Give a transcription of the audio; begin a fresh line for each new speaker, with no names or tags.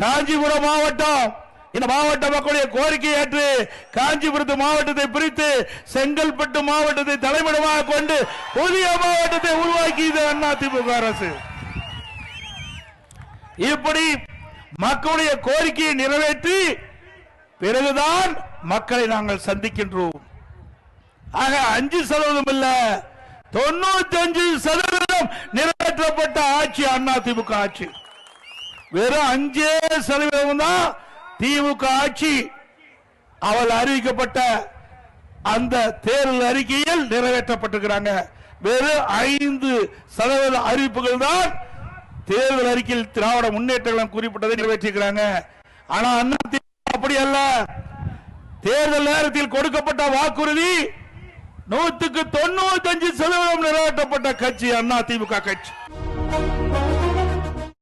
காஞ்சிபுரம் மாவட்டம் இந்த மாவட்ட மக்களுடைய கோரிக்கை ஏற்று காஞ்சிபுரத்து மாவட்டத்தை பிரித்து செங்கல்பட்டு மாவட்டத்தை தலைமையிடமாக கொண்டு புதிய மாவட்டத்தை உருவாக்கியது அதிமுக அரசு. இப்படி மக்களுடைய கோரிக்கையை நிறைவேற்றி பிறகுதான் மக்களை நாங்கள் சந்திக்கின்றோம். ஆக 5% இல்ல 95% நிறைவேற்றப்பட்ட ஆட்சி அதிமுக ஆட்சி. வெறும் 5% தான் திமுக ஆட்சி. அவள் அறிவிக்கப்பட்ட அந்த தேர்தல் அறிக்கையில் நிறைவேற்றப்பட்டிருக்கிறாங்க. வெறும் 5% அறிவிப்புகள் தான் தேர்தல் அறிக்கையில் திராவிட முன்னேற்ற கழகம் குறிப்பிட்டதை நிறைவேற்றிருக்கிறாங்க. ஆனா அப்படி அல்ல. தேர்தல் நேரத்தில் கொடுக்கப்பட்ட வாக்குறுதி 100க்கு 95% நிறைவேற்றப்பட்ட கட்சி அதிமுக கட்சி.